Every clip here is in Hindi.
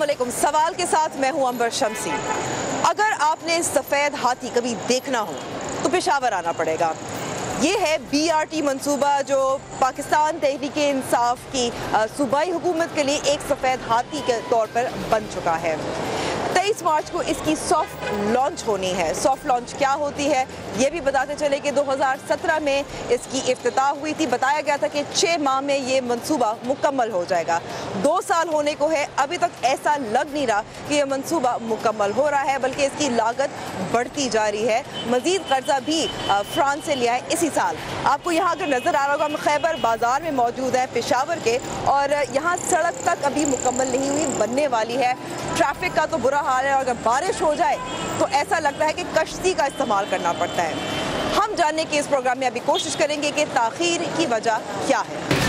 अस्सलामुअलैकुम। सवाल के साथ मैं हूं अंबर शम्सी। अगर आपने सफ़ेद हाथी कभी देखना हो तो पेशावर आना पड़ेगा। ये है BRT मंसूबा जो पाकिस्तान तहरीक-ए-इंसाफ की सूबाई हुकूमत के लिए एक सफ़ेद हाथी के तौर पर बन चुका है। 23 मार्च को इसकी सॉफ्ट लॉन्च होनी है। सॉफ्ट लॉन्च क्या होती है ये भी बताते चले कि 2017 में इसकी इफ्तिताह हुई थी। बताया गया था कि 6 माह में ये मंसूबा मुकम्मल हो जाएगा। 2 साल होने को है, अभी तक ऐसा लग नहीं रहा कि ये मंसूबा मुकम्मल हो रहा है, बल्कि इसकी लागत बढ़ती जा रही है। मज़ीद कर्जा भी फ्रांस से लिया है इसी साल। आपको यहाँ अगर नज़र आ रहा होगा, हम खैबर बाज़ार में मौजूद है पेशावर के, और यहाँ सड़क तक अभी मुकम्मल नहीं हुई, बनने वाली है। ट्रैफिक का तो बुरा हाल है, और अगर बारिश हो जाए तो ऐसा लगता है कि कश्ती का इस्तेमाल करना पड़ता है। हम जानने की इस प्रोग्राम में अभी कोशिश करेंगे कि ताख़ीर की वजह क्या है।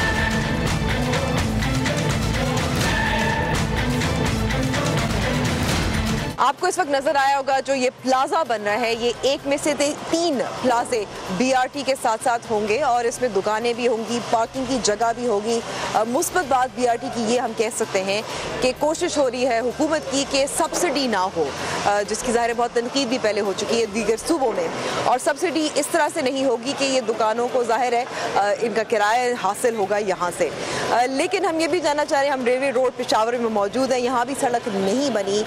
आपको इस वक्त नजर आया होगा जो ये प्लाजा बन रहा है, ये एक में से 3 प्लाजे BRT के साथ साथ होंगे, और इसमें दुकानें भी होंगी, पार्किंग की जगह भी होगी। मुस्बत बात BRT की ये हम कह सकते हैं कि कोशिश हो रही है हुकूमत की कि सब्सिडी ना हो, जिसकी ज़ाहिर बहुत तनकीद भी पहले हो चुकी है दीगर सूबों में। और सब्सिडी इस तरह से नहीं होगी कि ये दुकानों को ज़ाहिर है इनका किराया हासिल होगा यहाँ से। लेकिन हम ये भी जानना चाह रहे हैं, हम रेलवे रोड पेशावर में मौजूद हैं, यहाँ भी सड़क नहीं बनी,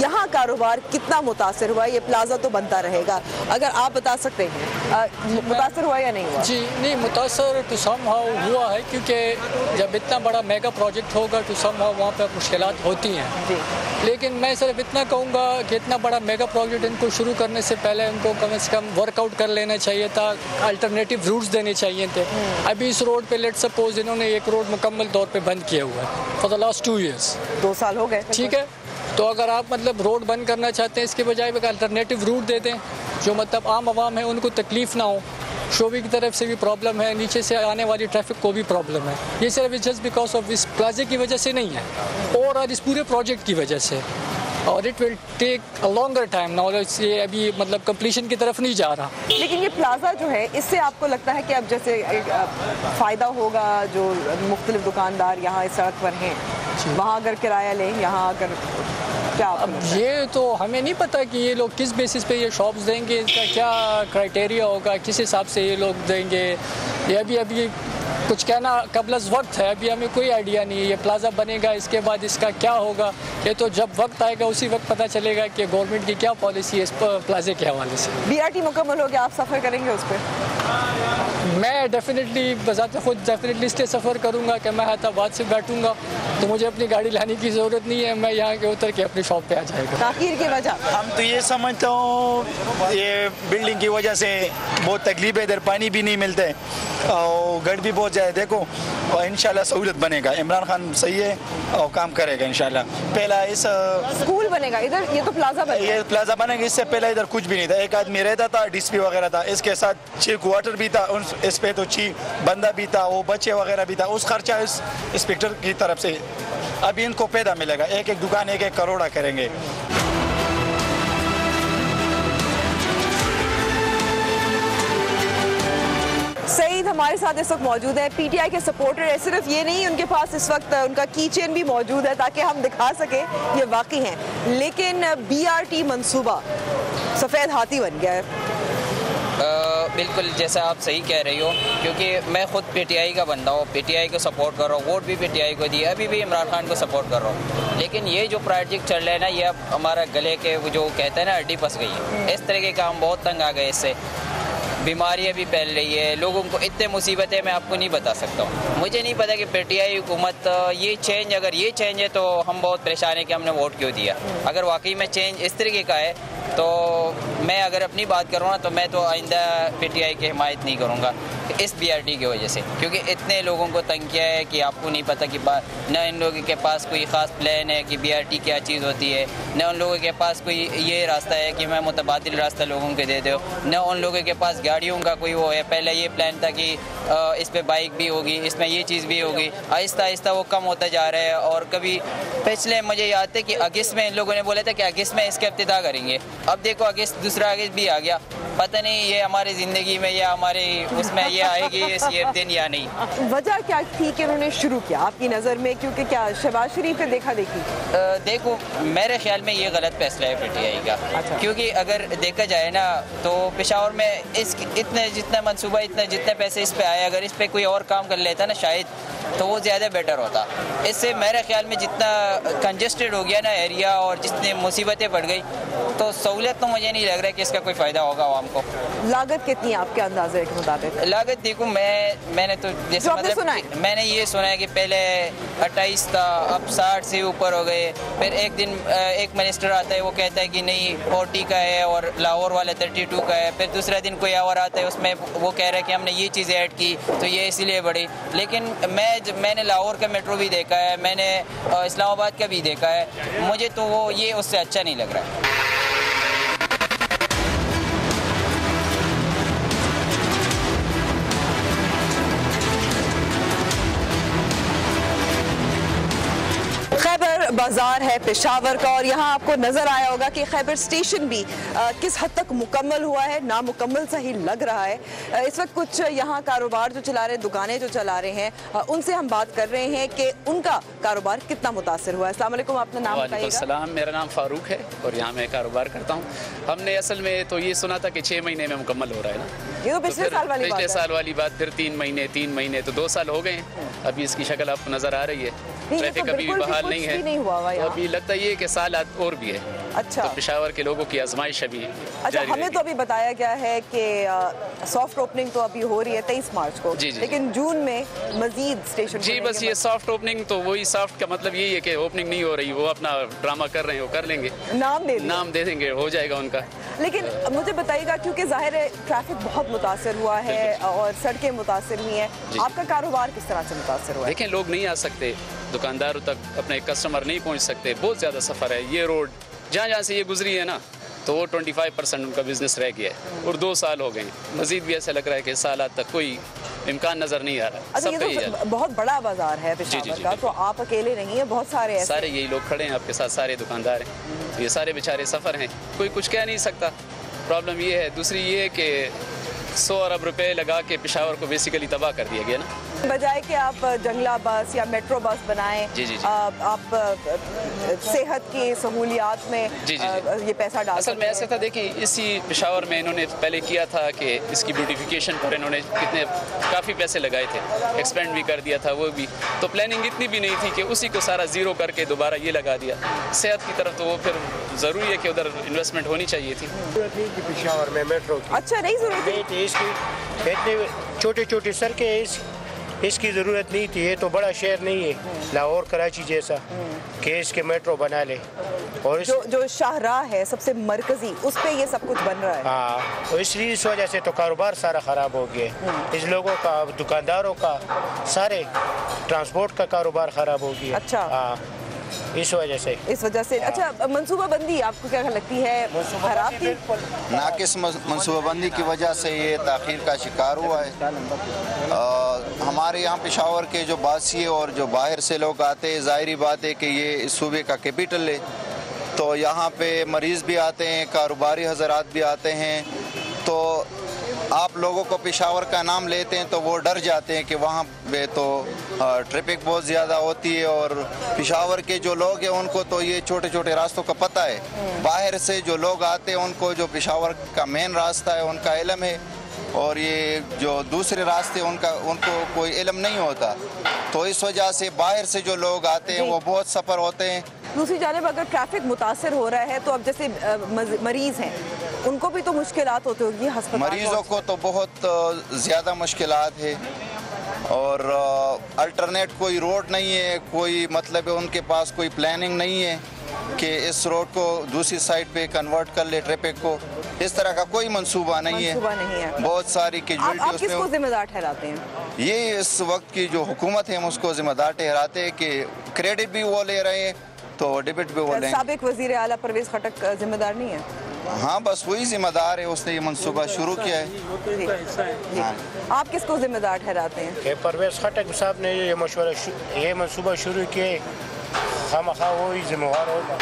यहाँ कारोबार कितना मुतासर हुआ? ये प्लाजा तो बनता रहेगा, अगर आप बता सकते हैं मुतासर हुआ या नहीं हुआ? जी नहीं, मुतासर टू समहाउ हुआ है, क्योंकि जब इतना बड़ा मेगा प्रोजेक्ट होगा तो समहाउ वहाँ पर मुश्किलात होती हैं जी। लेकिन मैं सिर्फ इतना कहूँगा कि इतना बड़ा मेगा प्रोजेक्ट इनको शुरू करने से पहले इनको कम से कम वर्कआउट कर लेना चाहिए था, अल्टरनेटिव रूट्स देने चाहिए थे। अभी इस रोड पे लेट सपोज इन्होंने एक रोड मुकम्मल तौर पे बंद किया हुआ है फॉर द लास्ट 2 ईयर्स। 2 साल हो गए, ठीक है। तो अगर आप मतलब रोड बंद करना चाहते हैं, इसके बजाय एक अल्टरनेटिव रूट दे दें जो मतलब आम आवाम है उनको तकलीफ़ ना हो। शोबी की तरफ से भी प्रॉब्लम है, नीचे से आने वाली ट्रैफिक को भी प्रॉब्लम है। ये सिर्फ जस्ट बिकॉज ऑफ इस प्लाजे की वजह से नहीं है, और इस पूरे प्रोजेक्ट की वजह से। और it will take a longer time ना, और ये अभी मतलब कंप्लीशन की तरफ नहीं जा रहा। लेकिन ये प्लाजा जो है, इससे आपको लगता है कि अब जैसे फ़ायदा होगा जो मुख्तलिफ दुकानदार यहाँ इस सड़क पर हैं, वहाँ अगर किराया लें, यहाँ अगर अब ये तो हमें नहीं पता कि ये लोग किस बेसिस पे ये शॉप्स देंगे, इसका क्या क्राइटेरिया होगा, किस हिसाब से ये लोग देंगे, ये अभी कुछ कहना कबलस वक्त है। अभी हमें कोई आइडिया नहीं है ये प्लाजा बनेगा, इसके बाद इसका क्या होगा। ये तो जब वक्त आएगा उसी वक्त पता चलेगा कि गवर्नमेंट की क्या पॉलिसी है इस प्लाजे के हवाले से। BRT मुकम्मल हो गया, आप सफ़र करेंगे उस पर? मैं डेफिनेटली बज़ाते खुद डेफिनेटली इसलिए सफ़र करूँगा कि मैं हैदराबाद से बैठूँगा तो मुझे अपनी गाड़ी लाने की ज़रूरत नहीं है, मैं यहाँ के उतर के अपनी शॉप पे आ जाएगा। ताख़ीर की वजह हम तो ये समझता हूँ ये बिल्डिंग की वजह से बहुत तकलीफ है, इधर पानी भी नहीं मिलता है और गड़ भी बहुत जाए। देखो और इंशाल्लाह सहूलत बनेगा, इमरान खान सही है और काम करेगा इंशाल्लाह। पहला इस स्कूल बनेगा इधर, ये तो प्लाजा बनेगा। ये प्लाजा बनेगा, इससे पहले इधर कुछ भी नहीं था। एक आदमी रहता था, DCP वगैरह था, इसके साथ 6 क्वार्टर भी था, इस पे तो 6 बंदा भी था, वो बच्चे वगैरह भी था। उस खर्चा इस इंस्पेक्टर की तरफ से अभी इनको पैदा मिलेगा। एक दुकान 1-1 करोड़ करेंगे। सईद हमारे साथ इस वक्त मौजूद है, PTI के सपोर्टर है। सिर्फ ये नहीं, उनके पास इस वक्त उनका की चेन भी मौजूद है ताकि हम दिखा सकें ये वाकई हैं। लेकिन BRT मंसूबा सफ़ेद हाथी बन गया है। बिल्कुल जैसा आप सही कह रही हो, क्योंकि मैं खुद PTI का बंदा हूँ, PTI को सपोर्ट कर रहा हूँ, वोट भी PTI को दिया, अभी भी इमरान खान को सपोर्ट कर रहा हूँ। लेकिन ये जो प्रोजेक्ट चल रहा है ना, ये अब हमारा गले के जो कहते हैं ना हड्डी फंस गई है। इस तरीके का हम बहुत तंग आ गए इससे। बीमारियाँ भी फैल रही है, लोगों को इतने मुसीबतें मैं आपको नहीं बता सकता हूँ। मुझे नहीं पता कि PTI हुकूमत ये चेंज, अगर ये चेंज है तो हम बहुत परेशान है कि हमने वोट क्यों दिया। अगर वाकई में चेंज इस तरीके का है तो मैं अगर अपनी बात करूँ ना, तो मैं तो आइंदा PTI की हिमायत नहीं करूँगा इस BRT की वजह से, क्योंकि इतने लोगों को तंग किया है कि आपको नहीं पता कि न इन लोगों के पास कोई ख़ास प्लान है कि BRT क्या चीज़ होती है, न उन लोगों के पास कोई ये रास्ता है कि मैं मुतबादिल रास्ता लोगों के दे दूँ, न उन लोगों के पास गाड़ियों का कोई वो है। पहले ये प्लान था कि इस पर बाइक भी होगी, इसमें ये चीज़ भी होगी, आहिस्ता आहिस्ता वो कम होता जा रहा है। और कभी पिछले मुझे याद है कि अगस्त में इन लोगों ने बोला था कि अगस्त में इसका इब्तिदा करेंगे, अब देखो अगस्त दूसरा अगस्त भी आ गया, पता नहीं ये हमारी ज़िंदगी में या हमारे उसमें ये आएगी ये दिन या नहीं। वजह क्या थी कि उन्होंने शुरू किया आपकी नज़र में, क्योंकि क्या शहबाज शरीफ पे देखा देखी? देखो मेरे ख्याल में ये गलत फैसला है पीटीआई का। अच्छा। क्योंकि अगर देखा जाए ना तो पेशावर में इतने जितना मंसूबा जितने पैसे इस पे आए, अगर इस पे कोई और काम कर लेता ना शायद तो वो ज़्यादा बेटर होता। इससे मेरे ख्याल में जितना कंजेस्टेड हो गया ना एरिया और जितनी मुसीबतें बढ़ गई तो सहूलियत तो मुझे नहीं लग रहा है कि इसका कोई फ़ायदा होगा आवाम को। लागत कितनी आपके अंदाजे के मुताबिक? लागत देखो मैंने तो जैसे मतलब मैंने ये सुना है कि पहले 28 था, अब 60 से ऊपर हो गए। फिर एक दिन एक मिनिस्टर आता है वो कहता है कि नहीं 40 का है और लाहौर वाला 32 का है। फिर दूसरा दिन कोई और आता है उसमें वो कह रहा है कि हमने ये चीज़ ऐड की तो ये इसीलिए बढ़ी। लेकिन मैंने लाहौर का मेट्रो भी देखा है, मैंने इस्लामाबाद का भी देखा है, मुझे तो वो ये उससे अच्छा नहीं लग रहा है। खैबर बाजार है पेशावर का और यहाँ आपको नजर आया होगा कि खैबर स्टेशन भी किस हद तक मुकम्मल हुआ है, नामुकम्मल सा ही लग रहा है। इस वक्त कुछ यहाँ कारोबार जो चला रहे हैं, दुकानें जो चला रहे हैं, उनसे हम बात कर रहे हैं कि उनका कारोबार कितना मुतासर हुआ है। अस्सलाम वालेकुम, अपना नाम बताइएगा। मेरा नाम फारूक है और यहाँ मैं कारोबार करता हूँ। हमने असल में तो ये सुना था कि 6 महीने में मुकम्मल हो रहा है ना, ये तो पिछले साल वाली बात, फिर 3 महीने तो 2 साल हो गए। अभी इसकी शक्ल आपको नजर आ रही है, ट्रैफिक अभी भी बहाल नहीं है, तो अभी लगता है कि साल और भी है। अच्छा, तो पेशावर के लोगों की आजमाइश अभी अच्छा, हमें तो अभी बताया गया है कि सॉफ्ट ओपनिंग तो अभी हो रही है 23 मार्च को, लेकिन जून में मजीद स्टेशन जी बस ये सॉफ्ट ओपनिंग तो वही सॉफ्ट का मतलब यही है कि ओपनिंग नहीं हो रही, वो अपना ड्रामा कर रहे हैं, वो कर लेंगे, नाम दे देंगे, हो जाएगा उनका। लेकिन मुझे बताइएगा, क्योंकि जाहिर है ट्रैफिक बहुत मुतासर हुआ है और सड़कें मुतासर हुई हैं, आपका कारोबार किस तरह से मुतासर हुआ है? देखें, लोग नहीं आ सकते, दुकानदारों तक अपने कस्टमर नहीं पहुंच सकते, बहुत ज़्यादा सफ़र है। ये रोड जहाँ से ये गुजरी है ना तो वो 25% उनका बिजनेस रह गया है और 2 साल हो गए। मजीद भी ऐसा लग रहा है कि साल तक कोई इम्कान नज़र नहीं आ रहा। अच्छा, ये तो बहुत बड़ा बाजार है पेशावर का, तो आप अकेले नहीं है, बहुत सारे सारे यही लोग खड़े हैं आपके साथ, सारे दुकानदार हैं, तो ये सारे बेचारे सफ़र हैं, कोई कुछ कह नहीं सकता। प्रॉब्लम ये है। दूसरी ये है कि 100 अरब रुपए लगा के पेशावर को बेसिकली तबाह कर दिया गया ना। बजाय कि आप जंगला बस या मेट्रो बस बनाएं, आप सेहत की सहूलियात में ये पैसा डाल। असल में ऐसा था, देखिए इसी पेशावर में इन्होंने पहले किया था कि इसकी ब्यूटिफिकेशन पर इन्होंने कितने काफ़ी पैसे लगाए थे, एक्सपेंड भी कर दिया था वो भी, तो प्लानिंग इतनी भी नहीं थी कि उसी को सारा ज़ीरो करके दोबारा ये लगा दिया। सेहत की तरफ तो वो फिर ज़रूरी है कि उधर इन्वेस्टमेंट होनी चाहिए थी। पेशावर में मेट्रो की अच्छा नहीं ज़रूरत थी, इसकी इतने छोटे छोटे सड़कें इसकी ज़रूरत नहीं थी। ये तो बड़ा शहर नहीं है लाहौर कराची जैसा कि इसके मेट्रो बना ले, और जो शाहराह है सबसे मरकजी, उस पे ये सब कुछ बन रहा है। हाँ, तो इसलिए इस वजह से तो कारोबार सारा ख़राब हो गया, इस लोगों का, दुकानदारों का, सारे ट्रांसपोर्ट का कारोबार ख़राब हो गया। अच्छा, हाँ, इस वजह से। अच्छा, मनसूबाबंदी आपको क्या लगती है खराब थी? नाकिस मनसूबाबंदी की वजह से ये ताख़ीर का शिकार हुआ है। हमारे यहाँ पेशावर के जो बासी और जो बाहर से लोग आते हैं, ज़ाहिरी बात है कि ये इस सूबे का कैपिटल है, तो यहाँ पे मरीज़ भी आते हैं, कारोबारी हज़रात भी आते हैं, तो आप लोगों को पेशावर का नाम लेते हैं तो वो डर जाते हैं कि वहाँ पे तो ट्रैफिक बहुत ज़्यादा होती है, और पेशावर के जो लोग हैं उनको तो ये छोटे छोटे रास्तों का पता है। बाहर से जो लोग आते हैं उनको जो पेशावर का मेन रास्ता है उनका इल्म है, और ये जो दूसरे रास्ते उनको कोई इल्म नहीं होता, तो इस वजह से बाहर से जो लोग आते हैं वो बहुत सफ़र होते हैं। दूसरी जानिब अगर ट्रैफिक मुतासर हो रहा है तो अब जैसे मरीज़ हैं उनको भी तो मुश्किलात होती होगी अस्पताल, मरीज़ों को तो बहुत ज़्यादा मुश्किलात है, और अल्टरनेट कोई रोड नहीं है, कोई मतलब है उनके पास कोई प्लानिंग नहीं है कि इस रोड को दूसरी साइड पे कन्वर्ट कर ले ट्रैफिक को, इस तरह का कोई मंसूबा नहीं है। बहुत सारी कैजुअलिटी उसमें। किसको जिम्मेदार ठहराते हैं? ये इस वक्त की जो हुकूमत है हम उसको जिम्मेदार ठहराते हैं कि क्रेडिट भी वो ले रहे हैं तो डेबिट भी वो लें। साबिक वज़ीर आला परवेज़ खटक जिम्मेदार नहीं है? हाँ, बस वही जिम्मेदार है, उसने ये मंसूबा शुरू किया है। आप किसको जिम्मेदार ठहराते हैं? परवेज़ खटक साहब ने ये मंसूबा शुरू किया, खामखा वही जिम्मेवार होगा।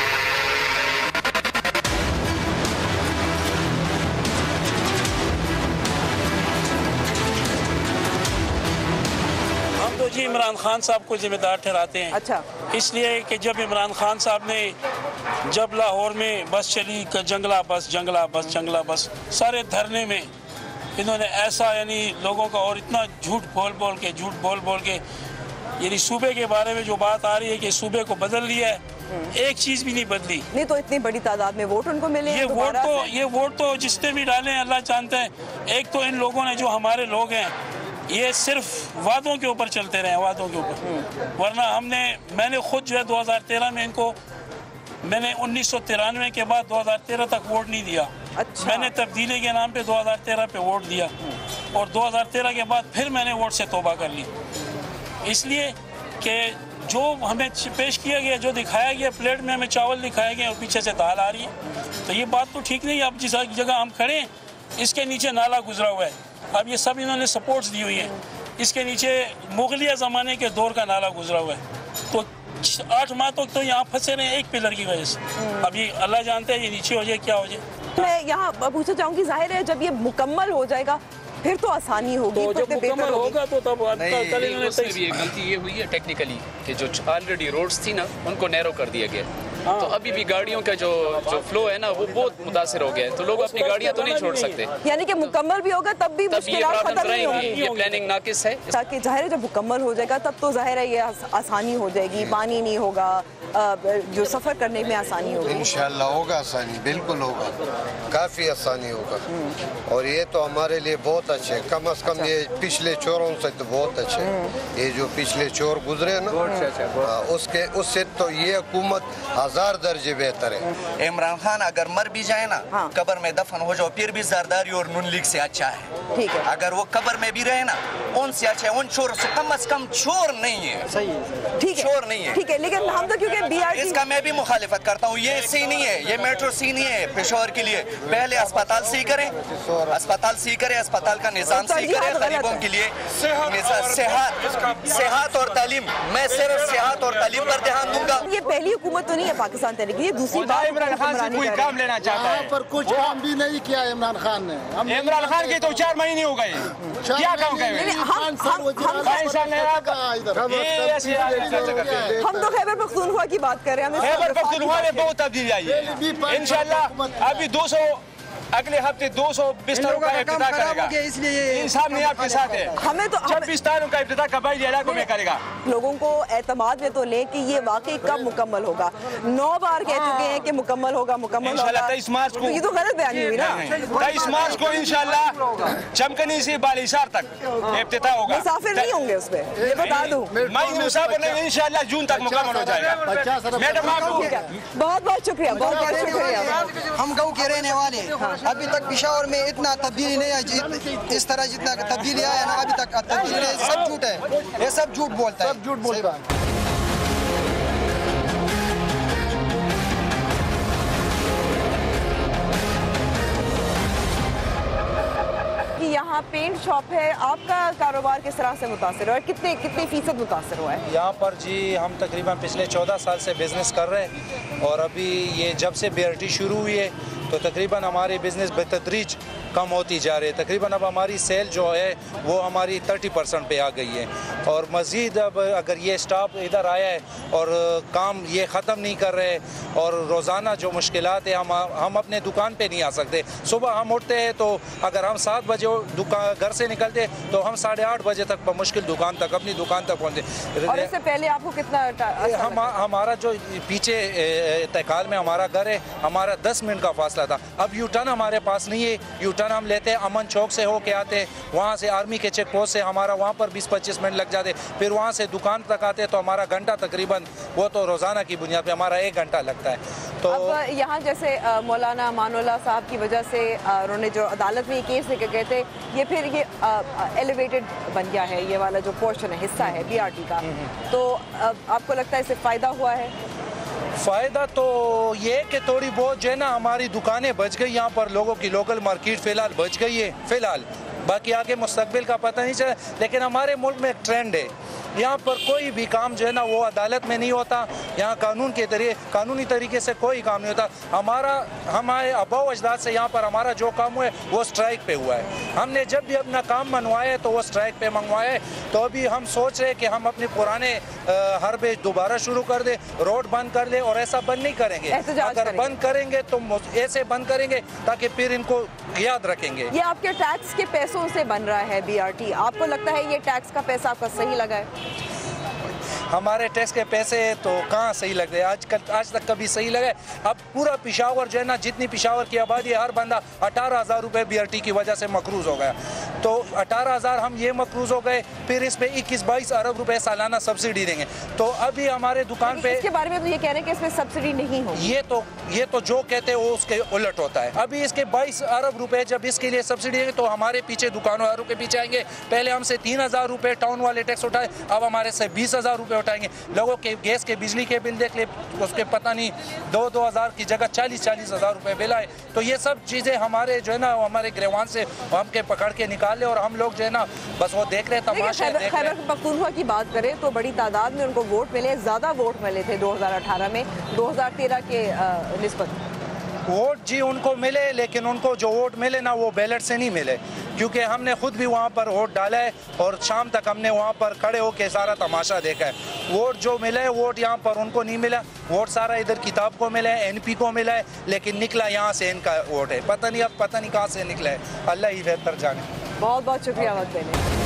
इमरान खान साहब को जिम्मेदार ठहराते हैं। अच्छा। इसलिए कि जब इमरान खान साहब ने जब लाहौर में बस चली जंगला बस जंगला बस जंगला बस, सारे धरने में इन्होंने ऐसा यानी लोगों का और इतना झूठ बोल बोल के यानी सूबे के बारे में जो बात आ रही है कि सूबे को बदल लिया है, एक चीज़ भी नहीं बदली। नहीं तो इतनी बड़ी तादाद में वोट उनको मिले ये वोट तो जिसने भी डाले हैं अल्लाह जानते हैं। एक तो इन लोगों ने जो हमारे लोग हैं ये सिर्फ वादों के ऊपर चलते रहे, वादों के ऊपर, वरना मैंने खुद जो है 2013 में इनको मैंने 1993 के बाद 2013 तक वोट नहीं दिया। अच्छा। मैंने तब्दीली के नाम पे 2013 पे वोट दिया और 2013 के बाद फिर मैंने वोट से तौबा कर ली, इसलिए कि जो हमें पेश किया गया, जो दिखाया गया प्लेट में, हमें चावल दिखाया गया और पीछे से दाल आ रही है, तो ये बात तो ठीक नहीं है। अब जिस जगह हम खड़े हैं इसके नीचे नाला गुजरा हुआ है, अब ये सब इन्होंने सपोर्ट्स दी हुई है, इसके नीचे मुगलिया ज़माने के दौर का नाला गुजरा हुआ है, तो 8 माह तक तो यहाँ फंसे रहे एक पिलर की वजह से। अब ये अल्लाह जानते हैं ये नीचे हो जाए क्या हो जाए। मैं यहाँ पूछना चाहूँगी, जाहिर है जब ये मुकम्मल हो जाएगा फिर तो आसानी होगी, तो जब मुकम्मल होगा तो तब उसमें भी एक गलती ये हुई है टेक्निकली कि जो ऑलरेडी रोड्स थी ना उनको नैरो कर दिया गया, तो अभी भी गाड़ियों का जो फ्लो है ना वो बहुत मुतासिर हो गया है, तो लोग अपनी गाड़ियाँ तो नहीं छोड़ सकते। यानी कि मुकम्मल भी होगा तब भी मुश्किलात खत्म नहीं होंगी। ये प्लानिंग नाकिस है, ताकि जाहिर है जब मुकम्मल हो जाएगा तब तो जाहिर है ये आसानी हो जाएगी, पानी नहीं होगा, जो सफ़र करने में आसानी होगी। इंशाल्लाह होगा आसानी, बिल्कुल होगा, काफ़ी आसानी होगा और ये तो हमारे लिए बहुत अच्छे है, कम से कम ये पिछले चोरों से तो बहुत अच्छे है। ये जो पिछले चोर गुजरे ना उससे तो ये हुकूमत 1000 दर्जे बेहतर है। इमरान खान अगर मर भी जाए ना, कब्र में दफन हो जाओ, फिर भी जरदारी और नून लीग से अच्छा है। ठीक है। अगर वो कब्र में भी रहे ना उनसे अच्छा है, उन चोर से कम चोर नहीं है। सही है, ठीक है, चोर नहीं है, ठीक है, लेकिन हम तो क्योंकि इसका मैं भी मुखालिफत करता हूँ। ये सी नहीं है, ये मेट्रो सी नहीं है पेशोर के लिए। पहले अस्पताल सी करें, अस्पताल का निजाम सी करें गरीबों के लिए, सेहत और तालीम। मैं सिर्फ सेहत और तालीम पर ध्यान दूंगा। ये पहली हुकूमत तो नहीं है पाकिस्तान तहरीक, ये दूसरी बार इमरान खान से कोई काम लेना चाहता है, पर कुछ काम भी नहीं किया इमरान खान ने। इमरान खान के तो 4 महीने हो गए, क्या काम करें? हम तो खैबर पख्तूनख्वा की बात कर रहे हैं, खैबर पख्तूनख्वा में बहुत तब्दीली आई है इंशाल्लाह। अभी 200 अगले हफ्ते 200 बिस्तरों का इफ्तिताह करेगा, इसलिए इंसाफ नहीं आपके साथ है। हमें तो 26 बिस्तरों का इफ्तिताह कबायली इलाकों में करेगा। लोगों को एतमाद में तो लें कि ये वाकई कब मुकम्मल होगा। 9 बार कह चुके हैं कि मुकम्मल होगा, मुकम्मल होगा। 23 मार्च को, ये तो गलत बयानी हुई ना। 23 मार्च को इंशाल्लाह चमकनी से बालिसार तक इफ्तिताह होगा। मुसाफिर नहीं होंगे उसमें, ये बता दूं। मैं मुसाफिर नहीं, इंशाल्लाह जून तक मुकम्मल हो जाएगा। मैडम आपको बहुत बहुत शुक्रिया, बहुत बहुत शुक्रिया। हम गाँव के रहने वाले, अभी तक पेशावर में इतना तब्दीली नहीं है, इस तरह जितना तब्दीली आया ना अभी तक तब्दीली नहीं। सब झूठ है, ये सब झूठ बोलता है, सब झूठ बोलता है। यहाँ पेंट शॉप है, आपका कारोबार किस तरह से मुतासर हुआ है, कितने फीसद मुतासर हुआ है? यहाँ पर जी हम तकरीबन पिछले 14 साल से बिज़नेस कर रहे हैं और अभी ये जब से BRT शुरू हुई है तो तकरीबन हमारी बिज़नेस बेतदरीज कम होती जा रही है। तकरीबन अब हमारी सेल जो है वो हमारी 30% पे आ गई है और मज़ीद अब अगर ये स्टाफ इधर आया है और काम ये ख़त्म नहीं कर रहे और रोज़ाना जो मुश्किलात है हम अपने दुकान पे नहीं आ सकते। सुबह हम उठते हैं तो अगर हम 7 बजे घर से निकलते तो हम 8:30 बजे तक मुश्किल अपनी दुकान तक पहुँचते। और इससे पहले आपको कितना हमारा जो पीछे तहखाल में हमारा घर है, हमारा 10 मिनट का फासला था। अब यूटर्न हमारे पास नहीं है, यूटर्न हम लेते हैं अमन चौक से होके आते हैं, वहाँ से आर्मी के चेक पोस्ट से हमारा वहाँ पर 20-25 मिनट लग जाते, फिर वहाँ से दुकान तक आते तो हमारा घंटा तकरीबन, वो तो रोज़ाना की बुनियाद पे हमारा 1 घंटा लगता है। तो अब यहाँ जैसे मौलाना अमानुल्लाह साहब की वजह से उन्होंने जो अदालत में ये केस लेकर गए थे, ये फिर ये एलिवेटेड बन गया है, ये वाला जो पोर्शन है, हिस्सा है BRT का, तो आपको लगता है इससे फ़ायदा हुआ है? फ़ायदा तो ये कि थोड़ी बहुत जो है ना हमारी दुकानें बच गई, यहाँ पर लोगों की लोकल मार्केट फ़िलहाल बच गई है फ़िलहाल, बाकी आगे मुस्तकबिल का पता नहीं चला। लेकिन हमारे मुल्क में एक ट्रेंड है यहाँ पर कोई भी काम जो है ना वो अदालत में नहीं होता, यहाँ कानूनी तरीके से कोई काम नहीं होता। हमारे अबाव अजदाद से यहाँ पर हमारा जो काम हुआ है वो स्ट्राइक पे हुआ है। हमने जब भी अपना काम मनवाया है तो वो स्ट्राइक पे मंगवाया है। तो अभी हम सोच रहे हैं कि हम अपने पुराने हरबे दोबारा शुरू कर दे, रोड बंद कर दे, और ऐसा बंद नहीं करेंगे। अगर बंद करेंगे तो ऐसे बंद करेंगे ताकि फिर इनको याद रखेंगे। ये आपके टैक्स के पैसों से बन रहा है BRT, आपको लगता है ये टैक्स का पैसा आपका सही लगा है? हमारे टैक्स के पैसे तो कहाँ सही लग रहे हैं, आज तक कभी सही लगे। अब पूरा पेशावर जो है ना, जितनी पेशावर की आबादी है, हर बंदा 18,000 रुपये BRT की वजह से मकरूज हो गया। तो 18,000 हम ये मकरूज हो गए, फिर इस पे 21-22 अरब रुपए सालाना सब्सिडी देंगे। तो अभी हमारे दुकान पे इसके बारे में तो ये कह रहे हैं कि इसमें सब्सिडी नहीं होगी। ये तो जो कहते हैं वो उसके उलट होता है। अभी इसके 22 अरब रुपए जब इसके लिए सब्सिडी देंगे तो हमारे पीछे दुकानों के पीछे आएंगे। पहले हमसे 3,000 रुपये टाउन वाले टैक्स उठाए, अब हमारे से 20,000 रुपये उठाएंगे। लोगों के गैस के बिजली के बिल देख ले, उसके पता नहीं 2,000 की जगह 40,000 रुपये बिल आए। तो ये सब चीज़ें हमारे जो है ना हमारे गिरवान से हमके पकड़ के निकाल ले, और हम लोग जो है ना बस वो देख रहे तमाशा। खैबर पख्तूनख्वा की बात करें तो बड़ी तादाद में उनको वोट मिले, ज़्यादा वोट मिले थे 2018 में 2013 के निस्बत। वोट जी उनको मिले, लेकिन उनको जो वोट मिले ना वो बैलेट से नहीं मिले, क्योंकि हमने खुद भी वहाँ पर वोट डाला है और शाम तक हमने वहाँ पर खड़े होकर सारा तमाशा देखा है। वोट जो मिला है वोट यहाँ पर उनको नहीं मिला, वोट सारा इधर किताब को मिला है, NP को मिला है, लेकिन निकला यहाँ से इनका वोट है। पता नहीं कहाँ से निकला है, अल्लाह ही बेहतर जाने। बहुत बहुत शुक्रिया वक्त देने।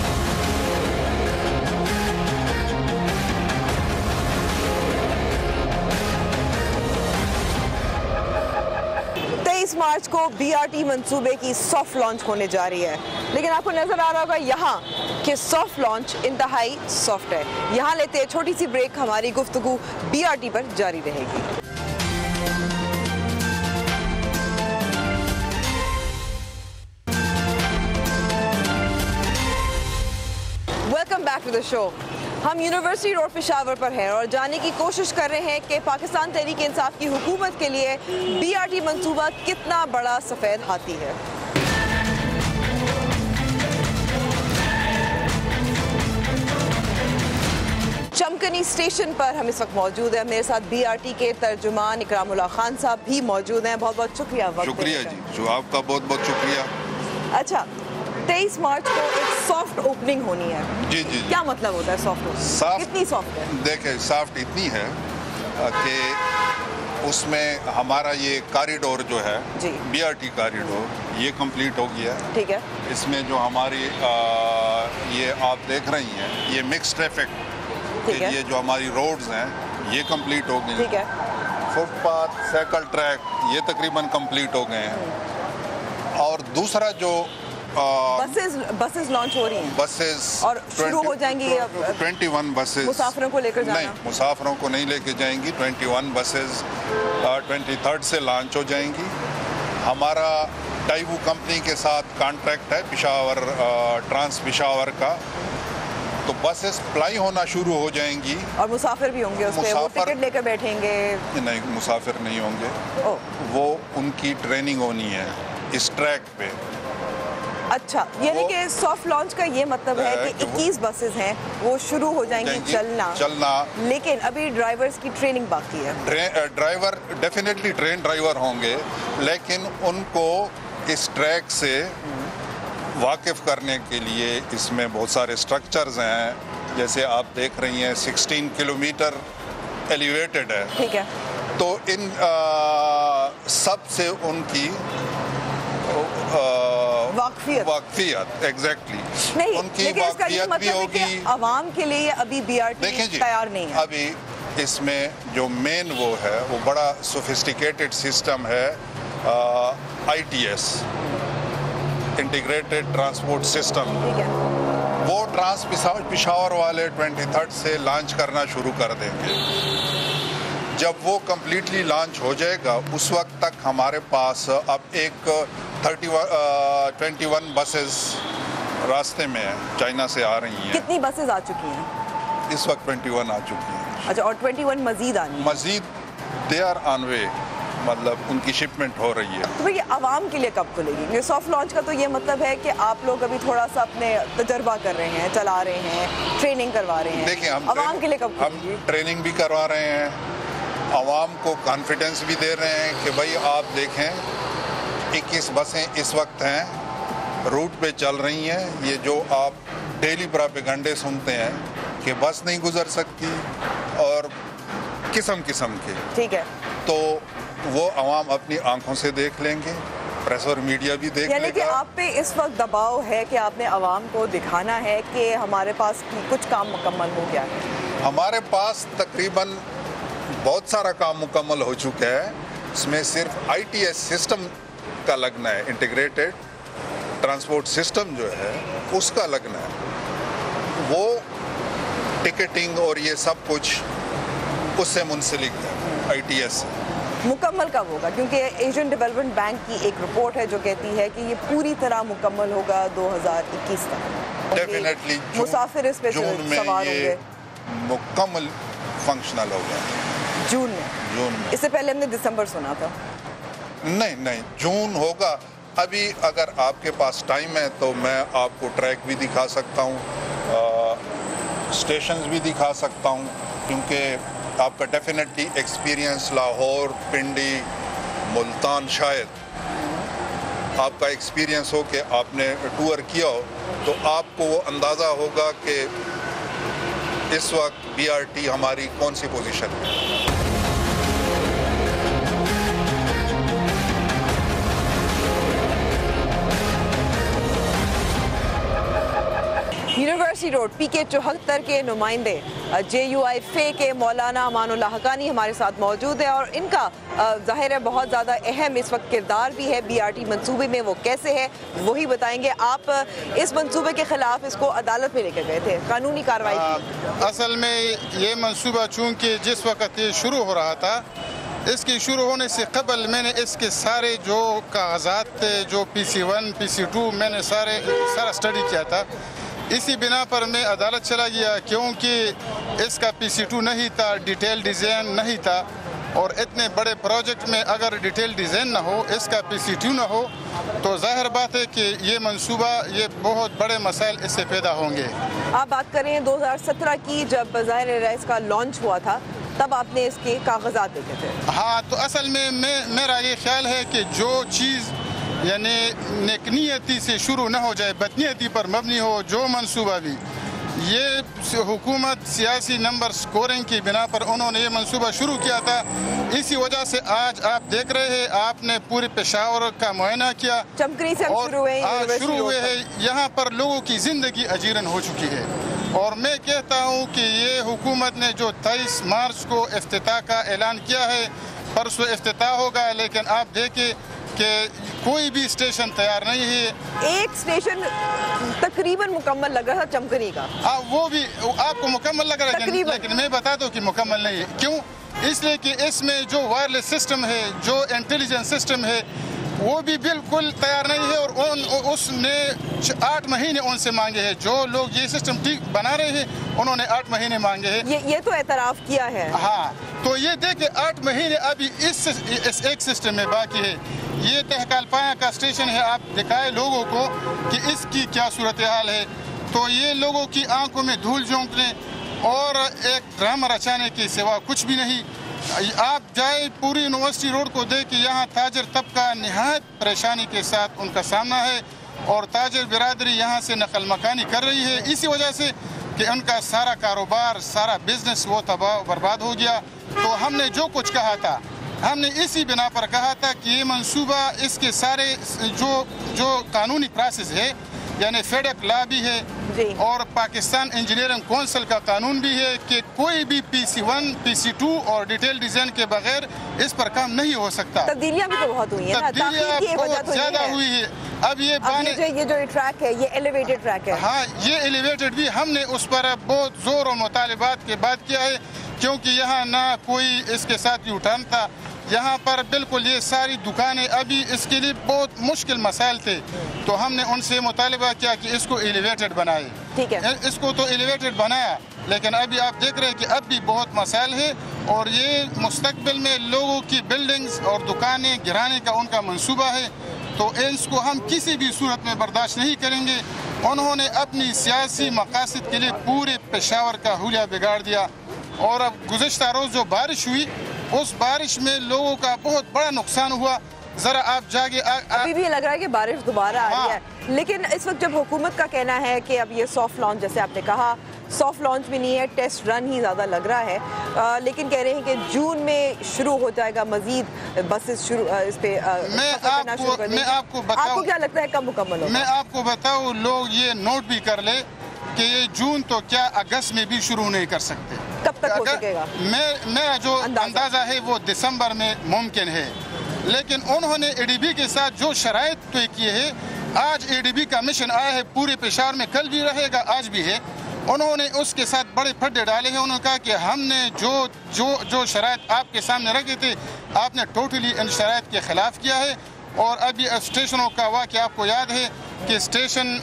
23 मार्च को BRT मंसूबे की सॉफ्ट लॉन्च होने जा रही है, लेकिन आपको नजर आ रहा होगा यहाँ कि सॉफ्ट लॉन्च इंतहाई सॉफ्ट है। यहाँ लेते हैं छोटी सी ब्रेक, हमारी गुफ्तगू BRT पर जारी रहेगी। Welcome back to the show. हम यूनिवर्सिटी रोड पेशावर पर हैं और जानने की कोशिश कर रहे हैं कि पाकिस्तान तहरीक इंसाफ की हुकूमत के लिए BRT मंसूबा कितना बड़ा सफ़ेद हाथी है। चमकनी स्टेशन पर हम इस वक्त मौजूद हैं। मेरे साथ BRT के तर्जुमान इकरामुल्लाह खान साहब भी मौजूद हैं। बहुत बहुत शुक्रिया। शुक्रिया जी, जो आपका बहुत बहुत शुक्रिया। अच्छा, 23 मार्च को एक सॉफ्ट ओपनिंग होनी है। जी जी, क्या मतलब होता है सॉफ्ट? कितनी सॉफ्ट है? देखें, सॉफ्ट इतनी है कि उसमें हमारा ये कॉरिडोर जो है BRT कॉरिडोर ये कंप्लीट हो गया। ठीक है। इसमें जो हमारी ये आप देख रही हैं ये मिक्स ट्रैफिक के लिए जो हमारी रोड्स हैं ये कंप्लीट हो गई। ठीक है। फुटपाथ, साइकिल ट्रैक ये तकरीबन कंप्लीट हो गए हैं। और दूसरा जो बसेस लॉन्च हो रही हैं, बसेस और शुरू हो जाएंगी 21 बसेस मुसाफिरों को लेकर जाना। नहीं, मुसाफिरों को नहीं लेके जाएंगी। 21 बसेस 23rd से लॉन्च हो जाएंगी। हमारा डाइवू कंपनी के साथ कॉन्ट्रैक्ट है पेशावर ट्रांस पेशावर का, तो बसेस फ्लाई होना शुरू हो जाएंगी। और मुसाफिर भी होंगे उसपे, वो टिकट लेकर बैठेंगे? नहीं, मुसाफिर नहीं होंगे। वो उनकी ट्रेनिंग होनी है इस ट्रैक पे। अच्छा, यानी कि सॉफ्ट लॉन्च का ये मतलब है कि 21 बसेस हैं वो शुरू हो जाएंगी चलना, लेकिन अभी ड्राइवर्स की ट्रेनिंग बाकी है। ड्राइवर डेफिनेटली ट्रेन ड्राइवर होंगे, लेकिन उनको इस ट्रैक से वाकिफ करने के लिए इसमें बहुत सारे स्ट्रक्चर्स हैं। जैसे आप देख रही हैं 16 किलोमीटर एलिवेटेड है। ठीक है। तो इन सब से उनकी वाकफियत एग्जैक्टली नहीं, उनकी वाकफियत भी होगी। आवाम के लिए अभी BRT तैयार नहीं है। अभी इसमें जो मेन वो है वो बड़ा सोफिस्टिकेटेड सिस्टम है, ITS इंटीग्रेटेड ट्रांसपोर्ट सिस्टम। वो ट्रांस पेशावर वाले 23rd से लॉन्च करना शुरू कर देंगे। जब वो कम्प्लीटली लॉन्च हो जाएगा उस वक्त तक हमारे पास अब एक 21 बसेस रास्ते में है, चाइना से आ रही हैं। कितनी बसेस आ चुकी हैं? इस वक्त 21 आ चुकी हैं। अच्छा, और 21 मजीद आनी है? मजीद दे आर ऑन वे। मतलब उनकी शिपमेंट हो रही है। तो भैया आवाम के लिए कब खुलेगी? ये सॉफ्ट लॉन्च का तो ये मतलब है कि आप लोग अभी थोड़ा सा अपने तजर्बा कर रहे हैं, चला रहे हैं, ट्रेनिंग करवा रहे हैं। देखिए आवाम के लिए कब खुलेगी? हम ट्रेनिंग भी करवा रहे हैं, आवाम को कॉन्फिडेंस भी दे रहे हैं कि भाई आप देखें 21 बसें इस वक्त हैं रूट पे चल रही हैं। ये जो आप डेली प्रोपेगेंडे सुनते हैं कि बस नहीं गुजर सकती और किस्म के, ठीक है, तो वो आवाम अपनी आंखों से देख लेंगे, प्रेस और मीडिया भी देख यानी लेगा। कि आप पे इस वक्त दबाव है कि आपने आवाम को दिखाना है कि हमारे पास कुछ काम मुकम्मल हो गया है। हमारे पास तकरीबन बहुत सारा काम मुकम्मल हो चुका है, इसमें सिर्फ ITS सिस्टम का लगना है, इंटीग्रेटेड ट्रांसपोर्ट सिस्टम जो है उसका लगना है। वो टिकटिंग और ये सब कुछ उससे मुंसलिक है ITS। मुकम्मल कब होगा? क्योंकि एशियन डेवलपमेंट बैंक की एक रिपोर्ट है जो कहती है कि ये पूरी तरह मुकम्मल होगा 2021 तक। डेफिनेटली मुसाफिर इस पे जून में सवार ये होंगे। मुकम्मल फंक्शनल होगा। जून में? इससे पहले हमने दिसंबर सुना था। नहीं, जून होगा। अभी अगर आपके पास टाइम है तो मैं आपको ट्रैक भी दिखा सकता हूँ, स्टेशंस भी दिखा सकता हूँ, क्योंकि आपका डेफिनेटली एक्सपीरियंस लाहौर, पिंडी, मुल्तान शायद आपका एक्सपीरियंस हो कि आपने टूर किया हो, तो आपको वो अंदाज़ा होगा कि इस वक्त BRT हमारी कौन सी पोजीशन है। यूनिवर्सिटी रोड PK 74 के नुमाइंदे JUI फे के मौलाना अमानुल्लाह हकानी हमारे साथ मौजूद है और इनका जाहिर है बहुत ज़्यादा अहम इस वक्त किरदार भी है BRT मंसूबे में। वो कैसे है वही बताएंगे। आप इस मंसूबे के खिलाफ इसको अदालत में लेकर गए थे, कानूनी कार्रवाई की। असल में ये मंसूबा चूँकि जिस वक्त ये शुरू हो रहा था, इसके शुरू होने से कबल मैंने इसके सारे जो कागजात थे, जो PC1 PC2 मैंने सारा स्टडी किया था। इसी बिना पर मैं अदालत चला गया क्योंकि इसका PC2 नहीं था, डिटेल डिज़ाइन नहीं था, और इतने बड़े प्रोजेक्ट में अगर डिटेल डिज़ाइन ना हो, इसका PC2 ना हो, तो जाहिर बात है कि ये मंसूबा, ये बहुत बड़े मसाइल इससे पैदा होंगे। आप बात करें 2017 की, जब ज़ाहिर है इसका लॉन्च हुआ था, तब आपने इसके कागजात देखे थे। हाँ, तो असल में मेरा ये ख्याल है कि जो चीज़ यानी नेकनीयती से शुरू न हो जाए, बदनीयती पर मबनी हो, जो मंसूबा भी ये हुकूमत सियासी नंबर स्कोरिंग की बिना पर उन्होंने ये मंसूबा शुरू किया था। इसी वजह से आज आप देख रहे हैं, आपने पूरे पेशावर का मुआयना किया, चमकरी से और आज शुरू हुए हैं। यहाँ पर लोगों की ज़िंदगी अजीरन हो चुकी है, और मैं कहता हूँ कि ये हुकूमत ने जो 23 मार्च को इफ्तिताह का ऐलान किया है, परसों इफ्तिताह होगा, लेकिन आप देखें कि कोई भी स्टेशन तैयार नहीं है। एक स्टेशन तकरीबन मुकम्मल लग रहा था, चमकनी का। वो भी आपको मुकम्मल लग रहा है, लेकिन मैं बता दूं कि मुकम्मल नहीं है। क्यों? इसलिए कि इसमें जो वायरलेस सिस्टम है, जो इंटेलिजेंस सिस्टम है, वो भी बिल्कुल तैयार नहीं है, और उसने 8 महीने उनसे मांगे हैं। जो लोग ये सिस्टम ठीक बना रहे हैं, उन्होंने 8 महीने मांगे हैं। ये तो एतराफ़ किया है। हाँ, तो ये देखे 8 महीने अभी इस एक सिस्टम में बाकी है। ये तहकाल पाया का स्टेशन है, आप दिखाए लोगों को कि इसकी क्या सूरत हाल है, तो ये लोगों की आंखों में धूल झोंकने और एक ड्रामा रचाने के सिवा कुछ भी नहीं। आप जाए पूरी यूनिवर्सिटी रोड को देख, यहाँ ताजर तबका निहायत परेशानी के साथ उनका सामना है, और ताजर बिरादरी यहाँ से नकल मकानी कर रही है, इसी वजह से कि उनका सारा कारोबार, सारा बिजनेस वो तबाह बर्बाद हो गया। तो हमने जो कुछ कहा था, हमने इसी बिना पर कहा था कि ये मंसूबा, इसके सारे जो कानूनी प्रोसेस है, यानी फेडक लॉ भी है और पाकिस्तान इंजीनियरिंग काउंसिल का कानून भी है कि कोई भी PC1 PC2 और डिटेल डिजाइन के बगैर इस पर काम नहीं हो सकता। तब्दीलियां भी तो बहुत हुई है ना, तब्दीलियां बहुत ज्यादा हुई है। अब ये जो ट्रैक है, ये एलिवेटेड ट्रैक है। हाँ, ये एलिवेटेड भी हमने उस पर बहुत जोर और मुतालिबात के बाद किया है, क्योंकि यहाँ ना कोई इसके साथ यूटर्न था, यहाँ पर बिल्कुल ये सारी दुकानें, अभी इसके लिए बहुत मुश्किल मसाइल थे, तो हमने उनसे मुतालिबा किया कि इसको एलिवेटेड बनाए। ठीक है, इसको तो एलिवेटेड बनाया, लेकिन अभी आप देख रहे हैं कि अब भी बहुत मसाइल है, और ये मुस्तकबिल में लोगों की बिल्डिंग्स और दुकानें गिराने का उनका मंसूबा है, तो इसको हम किसी भी सूरत में बर्दाश्त नहीं करेंगे। उन्होंने अपनी सियासी मकासद के लिए पूरे पेशावर का हुलिया बिगाड़ दिया। और अब गुज़श्ता रोज़ जो बारिश हुई, उस बारिश में लोगों का बहुत बड़ा नुकसान हुआ। ज़रा आप जाके अभी भी लग रहा है कि बारिश दोबारा आ रही है, लेकिन इस वक्त जब हुकूमत का कहना है कि अब ये सॉफ्ट लॉन्च, जैसे आपने कहा सॉफ्ट लॉन्च भी नहीं है, टेस्ट रन ही ज़्यादा लग रहा है, लेकिन कह रहे हैं कि जून में शुरू हो जाएगा, मजीद बसेस शुरू इस पे मैं आपको बताऊं, आपको क्या लगता है कब मुकम्मल होगा? मैं आपको बताऊं, लोग ये नोट भी कर ले कि ये जून तो क्या अगस्त में भी शुरू नहीं कर सकते। कब तक हो सकेगा? मेरा जो अंदाज़ा है वो दिसंबर में मुमकिन है, लेकिन उन्होंने एडीबी के साथ जो शराइत तय किए हैं, आज एडीबी का मिशन आया है पूरे पेशावर में, कल भी रहेगा, आज भी है। उन्होंने उसके साथ बड़े फड्डे डाले हैं। उन्होंने कहा कि हमने जो शराइत आपके सामने रखे थे, आपने टोटली इन शराइत के ख़िलाफ़ किया है। और अभी स्टेशनों का वाक़या आपको याद है कि स्टेशन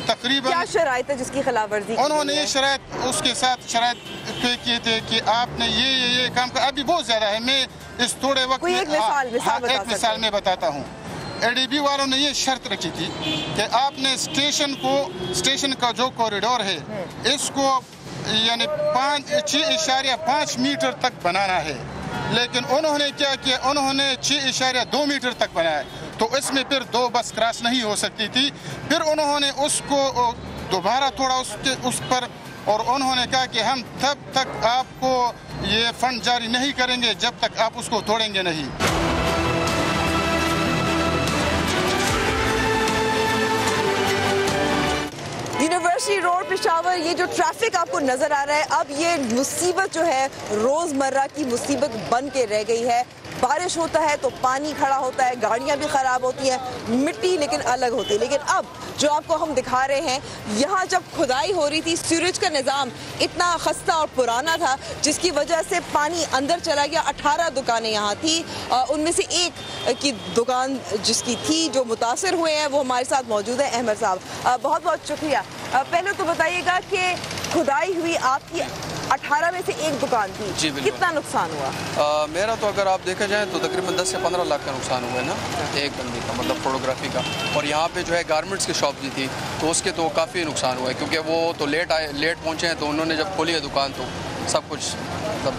तकरीबन क्या शराइत है जिसकी खिलाफ वर्जी? उन्होंने ये शराइत उसके साथ शराइत तय किए थे कि आपने ये काम कर, अभी बहुत ज़्यादा है। मैं इस थोड़े वक्त में एक मिसाल में बताता हूँ। एडीबी वालों ने ये शर्त रखी थी कि आपने स्टेशन का जो कॉरिडोर है, इसको यानी 6.5 मीटर तक बनाना है, लेकिन उन्होंने क्या किया, उन्होंने 6.2 मीटर तक बनाया, तो इसमें फिर 2 बस क्रॉस नहीं हो सकती थी। फिर उन्होंने उसको दोबारा थोड़ा उस पर, और उन्होंने कहा कि हम तब तक आपको ये फंड जारी नहीं करेंगे जब तक आप उसको तोड़ेंगे नहीं। यूनिवर्सिटी रोड पेशावर, ये जो ट्रैफिक आपको नजर आ रहा है, अब ये मुसीबत जो है रोजमर्रा की मुसीबत बन के रह गई है। बारिश होता है तो पानी खड़ा होता है, गाड़ियां भी खराब होती हैं, मिट्टी लेकिन अलग होती है। लेकिन अब जो आपको हम दिखा रहे हैं, यहाँ जब खुदाई हो रही थी, सीवरेज का निज़ाम इतना खस्ता और पुराना था जिसकी वजह से पानी अंदर चला गया। 18 दुकानें यहाँ थी, उनमें से एक की दुकान जिसकी थी जो मुतासर हुए हैं वो हमारे साथ मौजूद है। अहमद साहब, बहुत बहुत शुक्रिया। पहले तो बताइएगा कि खुदाई हुई, आपकी 18 में से एक दुकान थी, जी कितना नुकसान हुआ? मेरा तो अगर आप देखा जाए तो तकरीबन 10 से 15 लाख का नुकसान हुआ है ना, एक बंदी का, मतलब फोटोग्राफी का। और यहाँ पे जो है गारमेंट्स की शॉप भी थी, तो उसके तो काफ़ी नुकसान हुआ है, क्योंकि वो तो लेट पहुँचे हैं, तो उन्होंने जब खोली है दुकान तो सब कुछ मतलब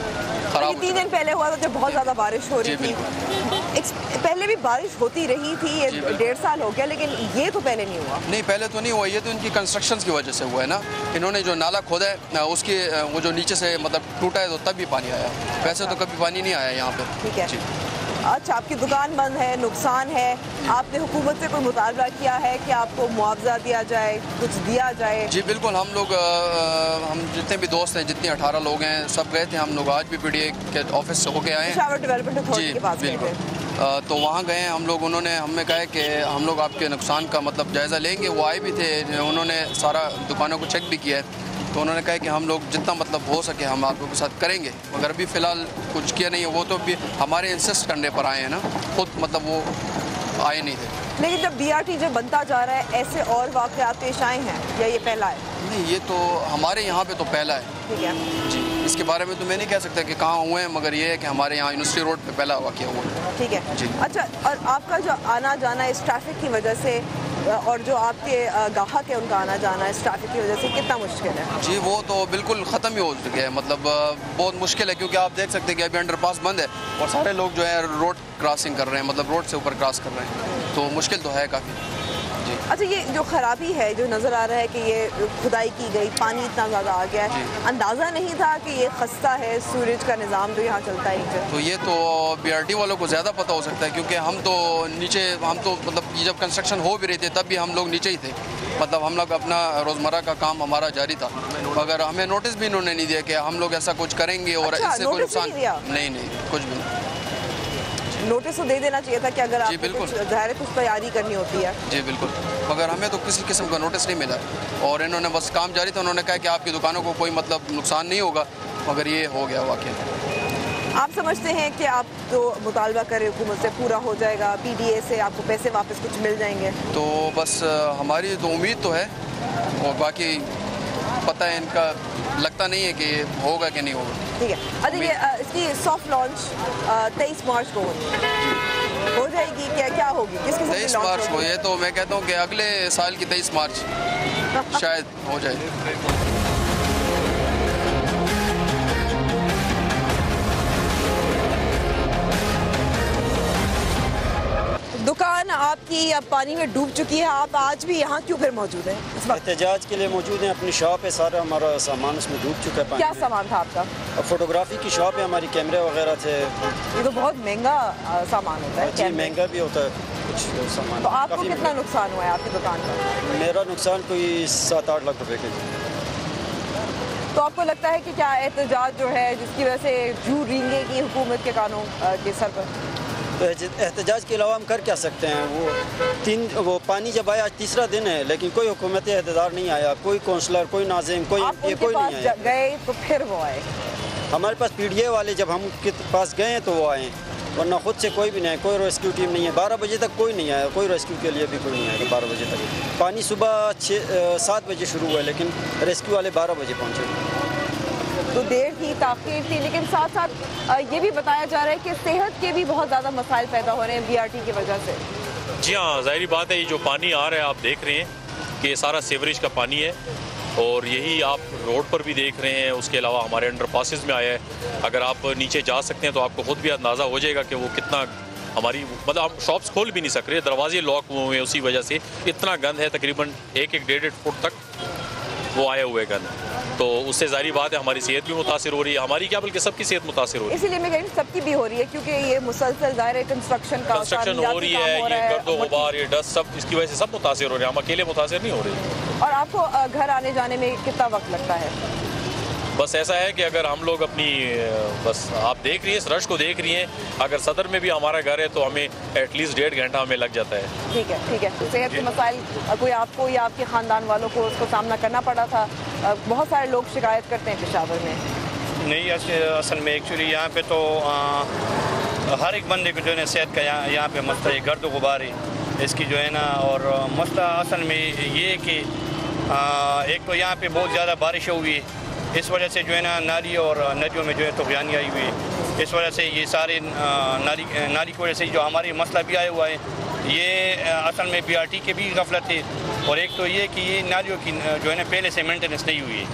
खराब। 3 दिन पहले हुआ था जब बहुत ज़्यादा बारिश हो रही थी। पहले भी बारिश होती रही थी, ये 1.5 साल हो गया, लेकिन ये तो पहले नहीं हुआ। नहीं, पहले तो नहीं हुआ, ये तो इनकी कंस्ट्रक्शन की वजह से हुआ है ना। इन्होंने जो नाला खोदा है उसके वो जो नीचे से मतलब टूटा है, तो तब भी पानी आया, वैसे तो कभी पानी नहीं आया यहाँ पे। ठीक है, अच्छा, आपकी दुकान बंद है, नुकसान है, आपने हुकूमत से कोई मुतालबा किया है कि आपको मुआवजा दिया जाए, कुछ दिया जाए? जी बिल्कुल, हम जितने भी दोस्त हैं, जितने 18 लोग हैं, सब गए थे हम लोग। आज भी पीडीए के ऑफिस से होके आए हैं, पेशावर डेवलपमेंट अथॉरिटी के पास गए थे। तो वहाँ गए हैं हम लोग। उन्होंने हमें कहा कि हम लोग आपके नुकसान का मतलब जायज़ा लेंगे। वो आए भी थे, उन्होंने सारा दुकानों को चेक भी किया है, तो उन्होंने कहा कि हम लोग जितना मतलब हो सके हम आप लोगों के साथ करेंगे। मगर अभी फ़िलहाल कुछ किया नहीं है, वो तो भी हमारे इंसिस्ट करने पर आए हैं ना, खुद मतलब वो आए नहीं थे। लेकिन जब BRT जब बनता जा रहा है, ऐसे और वाक़यात पेश आए हैं या ये पहला है? नहीं, ये तो हमारे यहाँ पे तो पहला है। ठीक है जी, इसके बारे में तो मैं नहीं कह सकता कि कहाँ हुए हैं, मगर ये है कि हमारे यहाँ यूनिवर्सिटी रोड पे पहला वाक़या हुआ है। ठीक है जी। अच्छा, और आपका जो आना जाना इस ट्रैफिक की वजह से, और जो आपके गाहक है उनका आना जाना इस ट्रैफिक की वजह से कितना मुश्किल है? जी, वो तो बिल्कुल ख़त्म ही हो चुके हैं, मतलब बहुत मुश्किल है, क्योंकि आप देख सकते हैं कि अभी अंडरपास बंद है और सारे लोग जो है रोड क्रॉसिंग कर रहे हैं, मतलब रोड से ऊपर क्रॉस कर रहे हैं, तो मुश्किल तो है काफ़ी। जी। अच्छा, ये जो खराबी है जो नज़र आ रहा है कि ये खुदाई की गई, पानी इतना ज़्यादा आ गया है, अंदाज़ा नहीं था कि ये खस्ता है सूरज का निज़ाम जो यहाँ चलता है। तो ये तो BRT वालों को ज़्यादा पता हो सकता है, क्योंकि हम तो मतलब जब कंस्ट्रक्शन हो भी रही थी तब भी हम लोग नीचे ही थे, मतलब हम लोग अपना रोज़मर्रा का काम हमारा जारी था, मगर हमें नोटिस भी इन्होंने नहीं दिया कि हम लोग ऐसा कुछ करेंगे और इससे कोई नुकसान नहीं, कुछ भी नहीं। नोटिस तो दे देना चाहिए था कि अगर आप कुछ तैयारी करनी होती है। जी बिल्कुल, मगर हमें तो किसी किस्म का नोटिस नहीं मिला, और इन्होंने बस काम जारी था। उन्होंने कहा कि आपकी दुकानों को कोई मतलब नुकसान नहीं होगा, मगर ये हो गया वाकई। आप समझते हैं कि आप तो मुतालबा करें हुकूमत से पूरा हो जाएगा, PDA से आपको पैसे वापस कुछ मिल जाएंगे? तो बस हमारी तो उम्मीद तो है, और बाकी पता है इनका लगता नहीं है कि होगा कि नहीं होगा। ठीक है, अच्छा ये इसकी सॉफ्ट लॉन्च 23 मार्च को हो जाएगी, क्या होगी, किसके साथ 23 मार्च को? ये तो मैं कहता हूँ कि अगले साल की 23 मार्च शायद हो जाए। दुकान आपकी अब पानी में डूब चुकी है, आप आज भी यहाँ क्यों फिर मौजूद हैं? एहतजाज के लिए मौजूद हैं। अपनी शॉप है, सारा हमारा सामान उसमें डूब चुका है। क्या सामान था आपका? फोटोग्राफी की शॉप है हमारी, कैमरे वगैरह थे। ये तो बहुत महंगा सामान होता है। जी महंगा भी होता है कुछ सामान। तो आपको कितना नुकसान हुआ है आपकी दुकान का? मेरा नुकसान कोई 7-8 लाख रुपए के। तो आपको लगता है कि क्या एहतजाज जो है जिसकी वजह से जू रेंगेगी हुकूमत के कानून के सर पर? तो एहतजाज के अलावा हम कर क्या सकते हैं? वो पानी जब आया, आज तीसरा दिन है, लेकिन कोई हुकूमती एहतेदार नहीं आया, कोई काउंसलर, कोई नाज़िम, कोई कोई नहीं आया। गए तो फिर वो आए हमारे पास PDA वाले, जब हम के पास गए तो वो आए, वरना खुद से कोई भी नहीं, कोई रेस्क्यू टीम नहीं है। 12 बजे तक कोई नहीं आया, कोई रेस्क्यू के लिए भी कोई नहीं आया। 12 बजे तक पानी सुबह 7 बजे शुरू हुआ, लेकिन रेस्क्यू वाले 12 बजे पहुँचे। तो देर थी, ताख़ीर थी, लेकिन साथ साथ ये भी बताया जा रहा है कि सेहत के भी बहुत ज़्यादा मसाइल पैदा हो रहे हैं BRT की वजह से। जी हाँ, ज़ाहिर बात है, ये जो पानी आ रहा है आप देख रहे हैं कि ये सारा सीवरेज का पानी है, और यही आप रोड पर भी देख रहे हैं। उसके अलावा हमारे अंडरपासेस में आया है। अगर आप नीचे जा सकते हैं तो आपको खुद भी अंदाज़ा हो जाएगा कि वो कितना हमारी, मतलब हम शॉप्स खोल भी नहीं सक रहे, दरवाजे लॉक हुए हैं, उसी वजह से इतना गंद है। तकरीबन 1-1.5 फुट तक वो आए हुए गंद, तो उससे जारी बात है हमारी सेहत भी मुतासिर हो रही है, हमारी क्या बल्कि सबकी सेहत मुतासिर हो रही है। इसीलिए मैं कह रही हूँ सबकी भी हो रही है, क्योंकि ये मुसलसल ज़ाहिर है कंस्ट्रक्शन हो रही है, ये गर्दो गुबार, ये डस्ट, सब इसकी वजह से सब मुतासिर हो रहे हैं, हम अकेले मुतासिर नहीं हो रहे। और आपको घर आने जाने में कितना वक्त लगता है? बस ऐसा है कि अगर हम लोग अपनी, बस आप देख रही हैं इस रश को देख रही हैं, अगर सदर में भी हमारा घर है तो हमें एटलीस्ट 1.5 घंटा हमें लग जाता है। ठीक है, ठीक है। सेहत के मसाइल कोई आपको या आपके ख़ानदान वालों को उसको सामना करना पड़ा था? बहुत सारे लोग शिकायत करते हैं पेशावर में। नहीं, असल में एक्चुअली यहाँ पे तो हर एक बंदे को जो है सेहत का यहाँ पे मसला है, गर्द गुबार है इसकी जो है ना। और मसला असल में ये कि एक तो यहाँ पे बहुत ज़्यादा बारिश हुई है, इस वजह से जो है ना नाली और नदियों में जो है तूफ़ानी आई हुई है। इस वजह से ये सारे नाली की वजह से जो हमारी मसला भी आया हुआ है, ये असल में BRT के भी गफलत है। और एक तो ये कि ये नालियों की जो है ना पहले से मेंटेनेंस नहीं हुई है,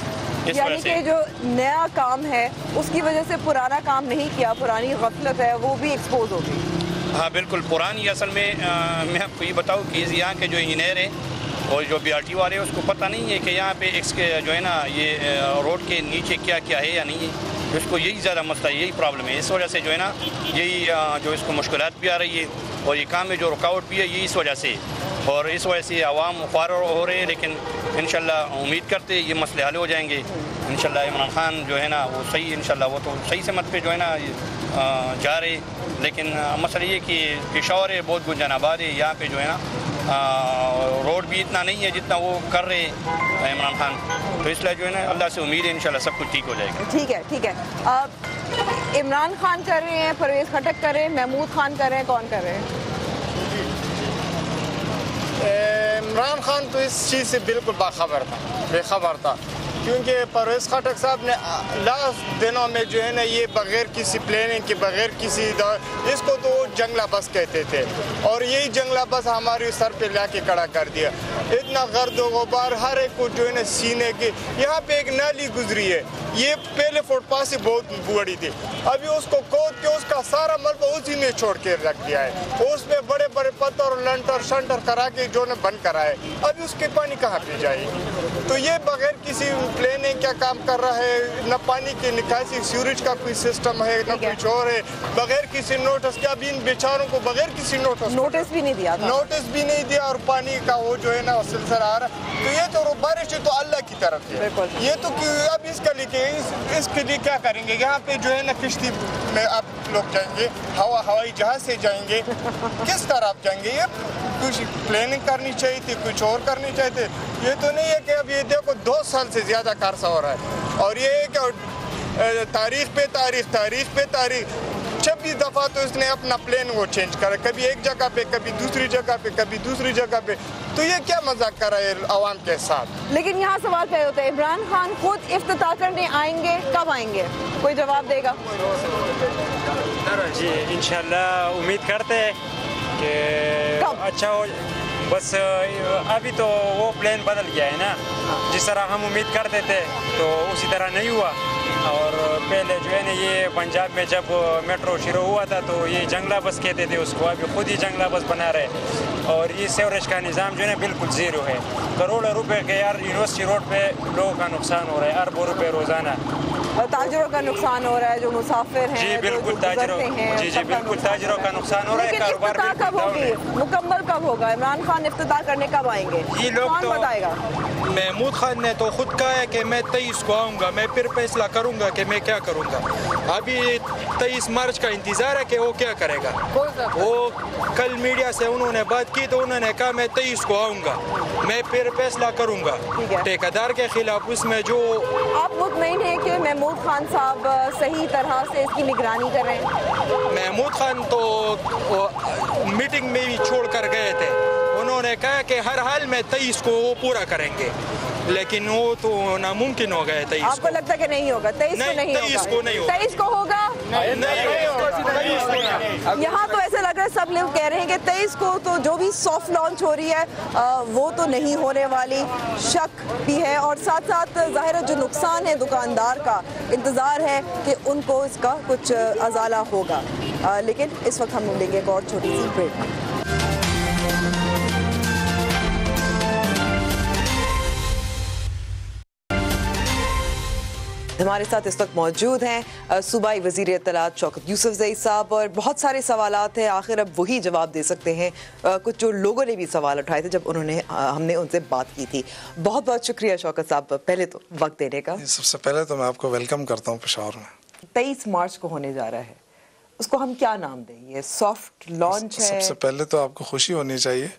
इस वजह से जो नया काम है उसकी वजह से पुराना काम नहीं किया, पुरानी गफलत है वो भी एक्सपोज हो गई। हाँ बिल्कुल, पुरानी असल में मैं आपको ये बताऊँ कि यहाँ के जो इंजीनियर हैं और जो BRT वाले हैं उसको पता नहीं है कि यहाँ पे इसके जो है ना ये रोड के नीचे क्या क्या है या नहीं है। इसको यही ज़्यादा मसला है, यही प्रॉब्लम है। इस वजह से जो है ना यही जो इसको मुश्किलात भी आ रही है, और ये काम में जो रुकावट भी है ये इस वजह से, और इस वजह से आवाम मुफार हो रहे हैं। लेकिन इंशाल्लाह उम्मीद करते ये मसले हल हो जाएंगे इंशाल्लाह। इमरान खान जो है ना वो सही, इंशाल्लाह वो तो सही समत पे जो है ना जा रहे। लेकिन मसला ये कि पेशावर है बहुत गुंजानाबाद है, यहाँ पे जो है ना रोड भी इतना नहीं है जितना वो कर रहे हैं इमरान खान। तो इसलिए जो है ना अल्लाह से उम्मीद है इंशाल्लाह सब कुछ ठीक हो जाएगा। ठीक है, ठीक है। इमरान खान कर रहे हैं, परवेज़ खटक कर रहे हैं, महमूद खान कर रहे हैं, कौन कर रहे हैं? इमरान खान तो इस चीज़ से बिल्कुल बेखबर था, क्योंकि परवेज़ खटक साहब ने लास्ट दिनों में जो है ना ये बग़ैर किसी प्लानिंग के, बग़ैर किसी इसको तो जंगला बस कहते थे, और यही जंगला बस हमारे सर पे ला के खड़ा कर दिया। इतना गर्द गुबार हर एक को जो है ना सीने के। यहाँ पे एक नाली गुजरी है, ये पहले फुटपाथ से बहुत बड़ी थी, अभी उसको खोद के उसका सारा मलबा उसी में छोड़ के रख दिया है। उसमें बड़े बड़े पत्थर लंटर शंटर करा के जो ने बंद करा है, अभी उसके पानी कहाँ पे जाए? तो ये बगैर किसी प्लानिंग क्या काम कर रहा है, न पानी की निकासी सीवरेज का कोई सिस्टम है, न कुछ और है, बगैर किसी नोटिस के। अभी इन बेचारों को बगैर किसी नोटिस भी नहीं दिया था, नोटिस भी नहीं दिया, और पानी का वो जो है ना सिलसिला आ रहा। तो ये तो बारिश है तो अल्लाह की तरफ है, ये तो अब इसके लिए क्या करेंगे? यहाँ पे जो है ना किश्ती में आप लोग जाएंगे, हवाई जहाज से जाएंगे, किस तरह आप जाएंगे? ये कुछ प्लानिंग करनी चाहिए थी, कुछ और करनी चाहिए थी। ये तो नहीं है कि अब ये देखो 2 साल से ज़्यादा कारसा हो रहा है, और ये है कि तारीख पे तारीख 26 दफ़ा तो इसने अपना प्लान वो चेंज करा, कभी एक जगह पे, कभी दूसरी जगह पे, कभी दूसरी जगह पे। तो ये क्या मजाक कर रहा है आवाम के साथ। लेकिन यहाँ सवाल पैदा होता है, इमरान खान खुद इफ्तिताह करने आएंगे, कब आएंगे, कोई जवाब देगा? जी इंशाल्लाह उम्मीद करते हैं कि अच्छा हो, बस अभी तो वो प्लान बदल गया है ना, जिस तरह हम उम्मीद करते थे तो उसी तरह नहीं हुआ। और पहले जो है ना ये पंजाब में जब मेट्रो शुरू हुआ था तो ये जंगला बस कहते थे उसको, अभी खुद ही जंगला बस बना रहे। और ये सीवरेज का निज़ाम जो है ना बिल्कुल ज़ीरो है। करोड़ों रुपए के यार यूनिवर्सिटी रोड पे लोगों का नुकसान हो रहा है, अरबों रुपए रोज़ाना। ताजिरों का नुकसान हो रहा है, जो मुसाफिर हैं, जी बिल्कुल ताजिरों, जी बिल्कुल ताजिरों का नुकसान हो रहा है। कारोबार कब होगी, मुकम्मल कब होगा? इमरान खान इफ्तिताह करने कब आएंगे, ये लोग कौन तो बताएगा? महमूद खान ने तो खुद कहा है कि मैं 23 को आऊँगा, मैं फिर फैसला करूँगा कि मैं क्या करूँगा। अभी 23 मार्च का इंतज़ार है कि वो क्या करेगा। वो कल मीडिया से उन्होंने बात की तो उन्होंने कहा मैं 23 को आऊँगा, मैं फिर फैसला करूँगा ठेकेदार के खिलाफ। उसमें जो आप मुतमईन हैं कि महमूद खान साहब सही तरह से इसकी निगरानी कर रहे हैं? महमूद खान तो मीटिंग में भी छोड़ कर गए थे, उन्होंने कहा कि हर हाल में 23 को वो पूरा करेंगे, लेकिन वो तो नामुमकिन हो गया। 23 आपको लगता है कि नहीं होगा? 23 को नहीं होगा? 23 को नहीं होगा। 23 को होगा? यहाँ तो ऐसे लग रहा है, सब लोग कह रहे हैं कि 23 को तो जो भी सॉफ्ट लॉन्च हो रही है वो तो नहीं होने वाली, शक भी है। और साथ साथ जाहिर है जो नुकसान है दुकानदार का, इंतज़ार है कि उनको इसका कुछ अजाला होगा। लेकिन इस वक्त हम लेंगे एक और छोटी सी ब्रेक। हमारे साथ इस वक्त मौजूद हैं सूबाई वज़ीर इत्तलात शौकत यूसुफज़ई साहब, और बहुत सारे सवालात हैं, आखिर अब वही जवाब दे सकते हैं कुछ जो लोगों ने भी सवाल उठाए थे जब हमने उनसे बात की थी। बहुत बहुत शुक्रिया शौकत साहब पहले तो वक्त देने का। सबसे पहले तो मैं आपको वेलकम करता हूँ पेशावर में। 23 मार्च को होने जा रहा है, उसको हम क्या नाम दें? ये सॉफ्ट लॉन्च है? सबसे पहले तो आपको खुशी होनी चाहिए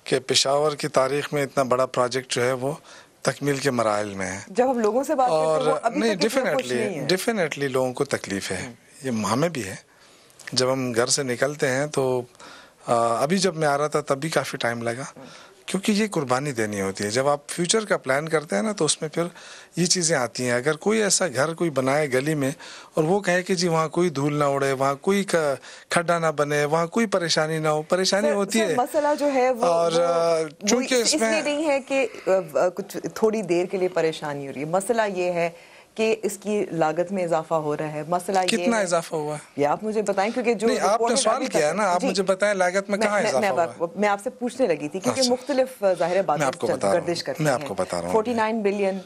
कि पेशावर की तारीख में इतना बड़ा प्रोजेक्ट जो है वो तकमील के मराइल में है। जब हम लोगों से बात करते हैं, अभी नहीं, तक डेफिनेटली लोगों को तकलीफ है, ये हमें भी है। जब हम घर से निकलते हैं तो अभी जब मैं आ रहा था तब भी काफ़ी टाइम लगा, क्योंकि ये कुर्बानी देनी होती है। जब आप फ्यूचर का प्लान करते हैं ना तो उसमें फिर ये चीज़ें आती हैं। अगर कोई ऐसा घर कोई बनाए गली में और वो कहे कि जी वहाँ कोई धूल ना उड़े, वहाँ कोई खड्डा ना बने, वहाँ कोई परेशानी ना हो, परेशानी होती है। मसला जो है वो और चूंकि इसमें नहीं है कि कुछ थोड़ी देर के लिए परेशानी हो रही है, मसला ये है कि इसकी लागत में इजाफा हो रहा है। मसला कितना इजाफा हुआ है ये आप मुझे बताएं, क्योंकि जो नहीं, आपने सवाल किया है ना, आप मुझे बताएं लागत में कहाँ इजाफा हुआ है। मैं आपसे पूछने लगी थी क्योंकि मुख्तलिफ ज़ाहिर बातें गर्दिश करती हैं। मैं आपको बता रहा हूँ 49 बिलियन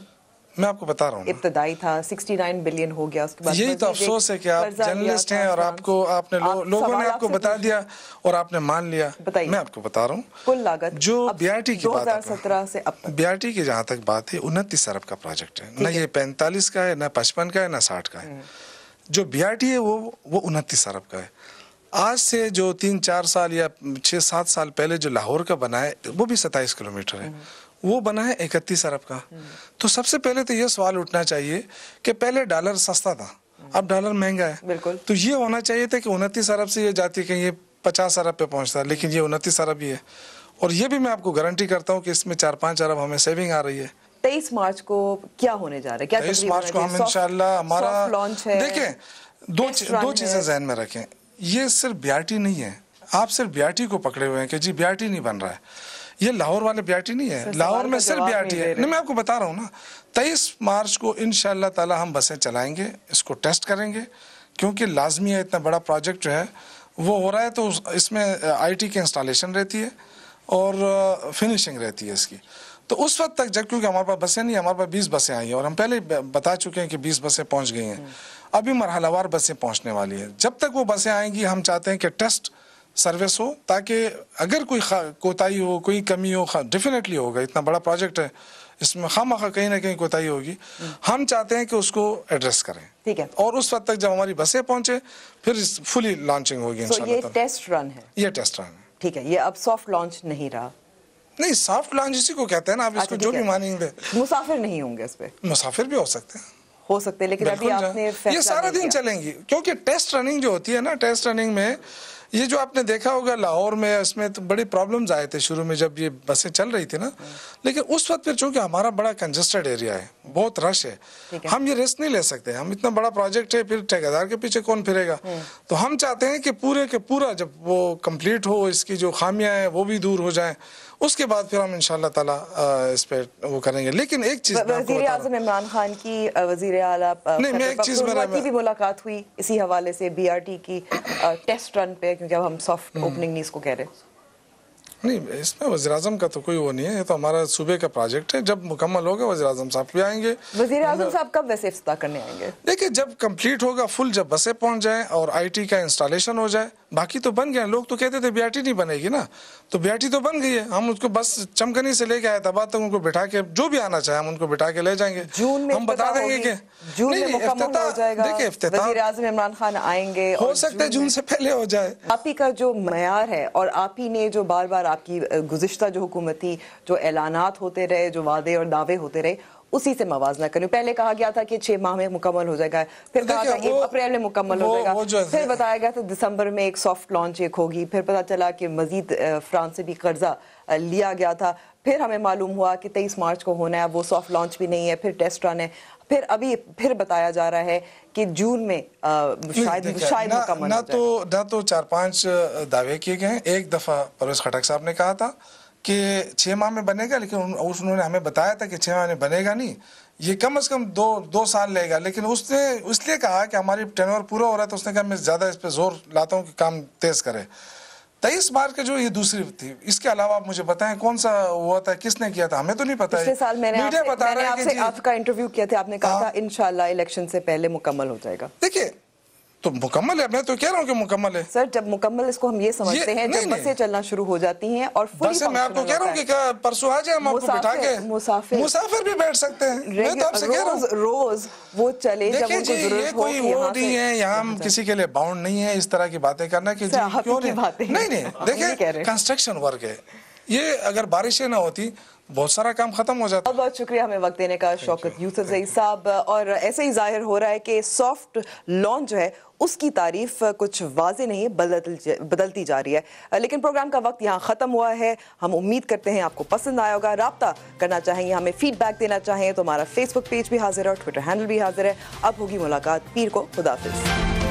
मैं आपको बता रहा हूँ इब्तदाई था, 69 बिलियन हो गया। उसके बाद यही तो अफसोस है कि आप जर्नलिस्ट हैं और आपने लोगों ने आपको बता दिया और आपने मान लिया। मैं आपको बता रहा हूँ कुल लागत जो BRT की 2017 से अब तक BRT की जहाँ तक बात है 29 अरब का प्रोजेक्ट है, न ये 45 का है, न 55 का है, न 60 का है। जो BRT है वो 29 अरब का है। आज से जो 3-4 साल या 6-7 साल पहले जो लाहौर का बना है वो भी 27 किलोमीटर है, वो बना है 31 अरब का। तो सबसे पहले तो ये सवाल उठना चाहिए कि पहले डॉलर सस्ता था, अब डॉलर महंगा है। बिल्कुल। तो ये होना चाहिए था कि 29 अरब से ये जाती कहीं ये 50 अरब पे पहुंचता है, लेकिन ये 29 अरब ही है। और ये भी मैं आपको गारंटी करता हूँ कि इसमें 4-5 अरब हमें सेविंग आ रही है। 23 मार्च को क्या होने जा रहा है? क्या 23 मार्च को हम इंशाल्लाह हमारा देखें, दो चीजें जहन में रखें। ये सिर्फ BRT नहीं है, आप सिर्फ BRT को पकड़े हुए हैं कि जी BRT नहीं बन रहा है। ये लाहौर वाले BRT नहीं है, लाहौर में सिर्फ BRT है। नहीं, मैं आपको बता रहा हूँ ना, 23 मार्च को इंशाल्लाह ताला हम बसें चलाएंगे, इसको टेस्ट करेंगे, क्योंकि लाजमी है, इतना बड़ा प्रोजेक्ट जो है वो हो रहा है तो इसमें IT की इंस्टॉलेशन रहती है और फिनिशिंग रहती है इसकी। तो उस वक्त तक जब, क्योंकि हमारे पास बसें नहीं, हमारे पास 20 बसें आई हैं और हम पहले बता चुके हैं कि 20 बसें पहुँच गई हैं, अभी मरहलावार बसें पहुँचने वाली है। जब तक वो बसें आएंगी हम चाहते हैं कि टेस्ट सर्विस हो, ताकि अगर कोई कोताही हो, कोई कमी हो, डेफिनेटली होगा, इतना बड़ा प्रोजेक्ट है, इसमें खामखा कहीं ना कहीं कोताही होगी, हम चाहते हैं कि उसको एड्रेस करें। ठीक है। और उस वक्त तक जब हमारी बसें पहुंचे फिर फुली लॉन्चिंग होगी इंशाल्लाह। ये टेस्ट रन है? ये टेस्ट रन है। ठीक है, ये अब सॉफ्ट लॉन्च नहीं रहा? नहीं, सॉफ्ट लॉन्च इसी को कहते हैं ना, आप इसको जो भी मानेंगे। मुसाफिर नहीं होंगे इस पे? मुसाफिर भी हो सकते हैं, हो सकते हैं, लेकिन अभी आपने ये सारा दिन चलेंगी, क्योंकि टेस्ट रनिंग जो होती है ना, टेस्ट रनिंग में ये जो आपने देखा होगा लाहौर में, इसमें तो बड़ी प्रॉब्लम्स आए थे शुरू में जब ये बसें चल रही थी ना, लेकिन उस वक्त फिर चूंकि हमारा बड़ा कंजस्टेड एरिया है, बहुत रश है, हम ये रिस्क नहीं ले सकते। हम इतना बड़ा प्रोजेक्ट है, फिर ठेकेदार के पीछे कौन फिरेगा। तो हम चाहते हैं कि पूरे के पूरा जब वो कंप्लीट हो, इसकी जो खामियां हैं वो भी दूर हो जाएं, उसके बाद फिर हम इंशाल्लाह ताला इस पे वो करेंगे। लेकिन एक चीज वज़ीर आज़म इमरान खान की वज़ीर आला की भी मुलाकात हुई इसी हवाले से, BRT की टेस्ट रन पे, क्योंकि अब हम सॉफ्ट ओपनिंग नहीं इसको कह रहे। नहीं, इसमें वज़ीर आज़म का तो कोई वो नहीं है, ये तो हमारा सूबे का प्रोजेक्ट है। जब मुकम्मल होगा वज़ीर आज़म साहब भी आएंगे। वज़ीर आज़म साहब कब वैसे इफ्तिताह करने आएंगे? देखिए, जब कंप्लीट होगा फुल, जब बसें पहुंच जाएं और IT का इंस्टॉलेशन हो जाए। बाकी तो बन गया, लोग तो कहते थे BRT नहीं बनेगी ना, तो BRT तो बन गई है। हम उसको बस चमकनी से लेके आए तब तक उनको बिठा के, जो भी आना चाहे हम उनको बिठा के ले जाएंगे। जून में हम बता देंगे कि जून में मुकम्मल हो जाएगा। देखिए, वज़ीर आज़म इमरान खान आएंगे, हो सकता है जून से पहले हो जाए। आप ही का जो मयार है, और आप ही ने जो बार बार आपकी गुज़िश्ता जो हुकूमती जो ऐलानात होते रहे, जो वादे और दावे होते रहे, उसी से मवाजना करें। पहले कहा गया था कि 6 माह में मुकम्मल हो जाएगा, फिर कहा था 1 अप्रैल में मुकम्मल हो जाएगा, फिर बताया गया था दिसंबर में एक सॉफ्ट लॉन्च एक होगी, फिर पता चला कि मजीद फ्रांस से भी कर्जा लिया गया था, फिर हमें मालूम हुआ कि 23 मार्च को होना है, वो सॉफ्ट लॉन्च भी नहीं है, फिर टेस्ट रन है, फिर अभी फिर बताया जा रहा है कि जून में शायद मुकम्मल ना तो 4-5 दावे किए गए हैं। एक दफा परवेज खटक साहब ने कहा था कि 6 माह में बनेगा, लेकिन उन्होंने हमें बताया था कि 6 माह में बनेगा नहीं, ये कम से कम 2 साल लेगा। लेकिन उसने इसलिए कहा कि हमारी टेन्योर पूरा हो रहा है, तो उसने कहा मैं ज्यादा इस पे जोर लाता हूँ कि काम तेज करे। 23 मार्च के जो ये दूसरी थी, इसके अलावा आप मुझे बताएं कौन सा हुआ था, किसने किया था, हमें तो नहीं पता है। पिछले साल मैंने आपसे आपका इंटरव्यू किया था, आपने कहा था इंशाल्लाह इलेक्शन से पहले मुकम्मल हो जाएगा। देखिए, तो मुकम्मल है, मैं तो कह रहा हूँ कि मुकम्मल है सर। जब मुकम्मल इसको हम ये समझते हैं जब बसें चलना शुरू हो जाती हैं और बसें, मैं आपको कह रहा हूँ कि परसों आ जाए, हम आपको बिठा के मुसाफिर भी बैठ सकते हैं। मैं तो आपसे कह रहा हूँ रोज वो चले जब उनको जरूरत हो। कोई वो नहीं है यहाँ, हम किसी के लिए बाउंड नहीं है इस तरह की बातें करना कि क्यों नहीं। देखिए, कंस्ट्रक्शन वर्क है ये, अगर बारिशें ना होती बहुत सारा काम खत्म हो जाता। बहुत शुक्रिया हमें वक्त देने का शौकत यूसुफजई साहब। और ऐसे ही जाहिर हो रहा है कि सॉफ्ट लॉन्च जो है उसकी तारीफ कुछ वाज़े नहीं बदलती जा रही है। लेकिन प्रोग्राम का वक्त यहाँ ख़त्म हुआ है। हम उम्मीद करते हैं आपको पसंद आया होगा। राब्ता करना चाहेंगे, हमें फीडबैक देना चाहें तो हमारा फेसबुक पेज भी हाजिर है और ट्विटर हैंडल भी हाजिर है। अब होगी मुलाकात पीर को। खुदाफिज।